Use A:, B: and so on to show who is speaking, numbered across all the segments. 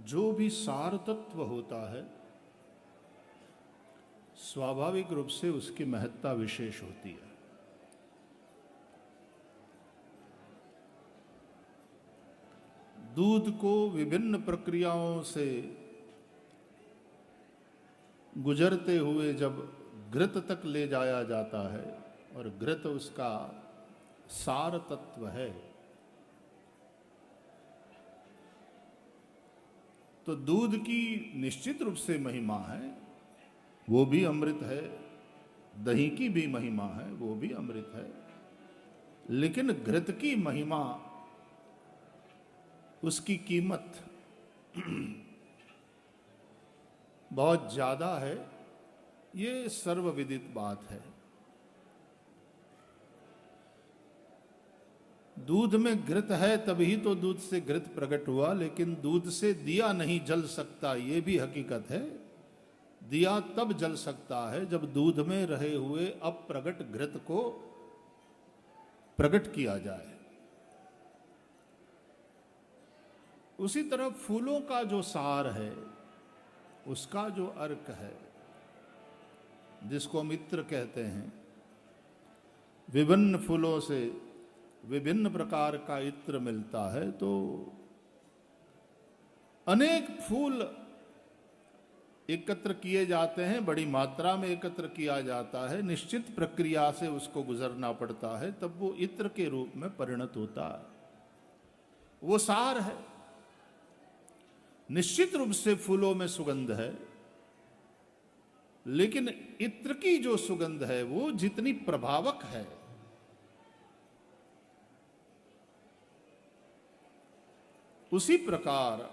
A: जो भी सार तत्व होता है स्वाभाविक रूप से उसकी महत्ता विशेष होती है। दूध को विभिन्न प्रक्रियाओं से गुजरते हुए जब घृत तक ले जाया जाता है और घृत उसका सार तत्व है, तो दूध की निश्चित रूप से महिमा है, वो भी अमृत है। दही की भी महिमा है, वो भी अमृत है। लेकिन घृत की महिमा, उसकी कीमत बहुत ज्यादा है, ये सर्वविदित बात है। दूध में घृत है तभी तो दूध से घृत प्रकट हुआ, लेकिन दूध से दिया नहीं जल सकता, ये भी हकीकत है। दिया तब जल सकता है जब दूध में रहे हुए अप्रगट घृत को प्रकट किया जाए। उसी तरह फूलों का जो सार है, उसका जो अर्क है, जिसको हम इत्र कहते हैं, विभिन्न फूलों से विभिन्न प्रकार का इत्र मिलता है, तो अनेक फूल एकत्र किए जाते हैं, बड़ी मात्रा में एकत्र किया जाता है, निश्चित प्रक्रिया से उसको गुजरना पड़ता है, तब वो इत्र के रूप में परिणत होता है। वो सार है। निश्चित रूप से फूलों में सुगंध है, लेकिन इत्र की जो सुगंध है वो जितनी प्रभावक है, उसी प्रकार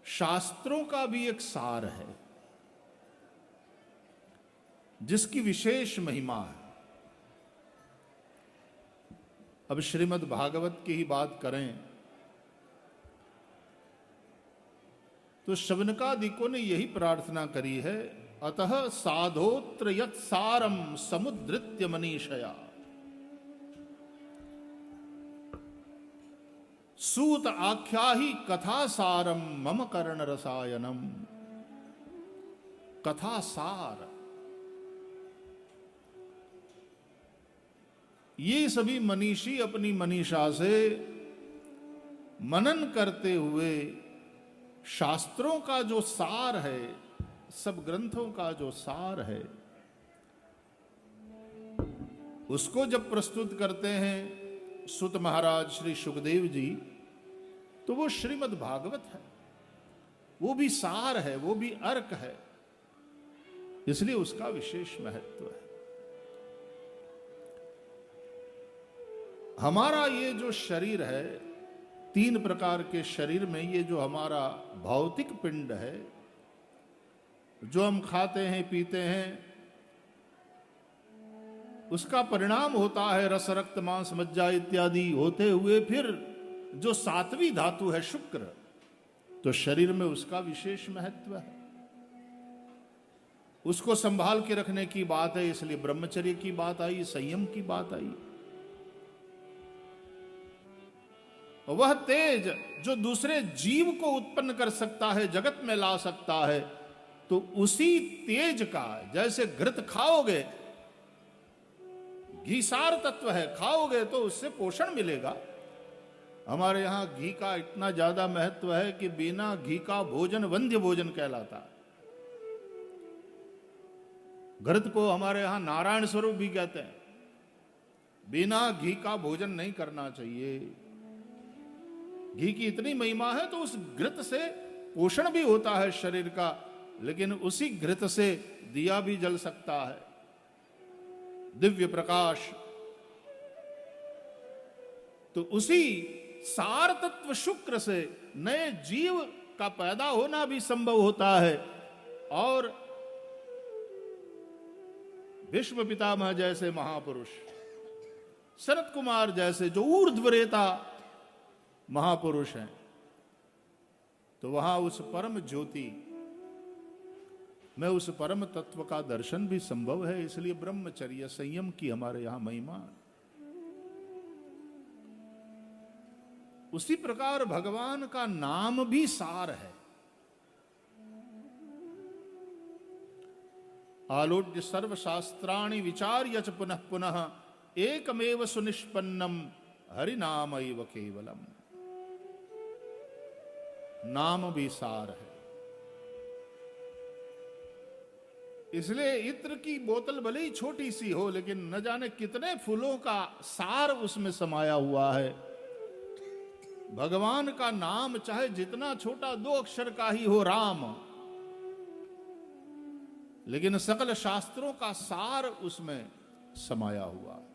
A: शास्त्रों का भी एक सार है जिसकी विशेष महिमा है। अब श्रीमद् भागवत की ही बात करें तो शवनकादिकों ने यही प्रार्थना करी है, अतः साधोत्र यत् सारम समुद्रित्य मनीषया सूत आख्याहि कथा सारम मम कर्ण रसायनम। कथा सार, ये सभी मनीषी अपनी मनीषा से मनन करते हुए शास्त्रों का जो सार है, सब ग्रंथों का जो सार है, उसको जब प्रस्तुत करते हैं सुत महाराज श्री सुखदेव जी, तो वो श्रीमद् भागवत है, वो भी सार है, वो भी अर्क है, इसलिए उसका विशेष महत्व है। हमारा ये जो शरीर है, 3 प्रकार के शरीर में ये जो हमारा भौतिक पिंड है, जो हम खाते हैं पीते हैं, उसका परिणाम होता है रस रक्त मांस मज्जा इत्यादि होते हुए फिर जो 7वीं धातु है शुक्र, तो शरीर में उसका विशेष महत्व है। उसको संभाल के रखने की बात है, इसलिए ब्रह्मचर्य की बात आई, संयम की बात आई। वह तेज जो दूसरे जीव को उत्पन्न कर सकता है, जगत में ला सकता है, तो उसी तेज का, जैसे घृत खाओगे, घी सार तत्व है, खाओगे तो उससे पोषण मिलेगा। हमारे यहां घी का इतना ज्यादा महत्व है कि बिना घी का भोजन वंध्य भोजन कहलाता है। घृत को हमारे यहां नारायण स्वरूप भी कहते हैं। बिना घी का भोजन नहीं करना चाहिए। घी की इतनी महिमा है, तो उस घृत से पोषण भी होता है शरीर का, लेकिन उसी घृत से दिया भी जल सकता है, दिव्य प्रकाश। तो उसी सार तत्व शुक्र से नए जीव का पैदा होना भी संभव होता है, और भीष्म पितामह जैसे महापुरुष, शरत कुमार जैसे जो ऊर्ध्वरेता महापुरुष हैं, तो वहां उस परम ज्योति में उस परम तत्व का दर्शन भी संभव है। इसलिए ब्रह्मचर्य संयम की हमारे यहां महिमा। उसी प्रकार भगवान का नाम भी सार है। आलोड्य सर्वशास्त्राणि विचार्य च पुनः पुनः एकमेव सुनिष्पन्नम हरिनाम एव केवलम। नाम भी सार है। इसलिए इत्र की बोतल भले ही छोटी सी हो, लेकिन न जाने कितने फूलों का सार उसमें समाया हुआ है। भगवान का नाम चाहे जितना छोटा 2 अक्षर का ही हो, राम, लेकिन सकल शास्त्रों का सार उसमें समाया हुआ है।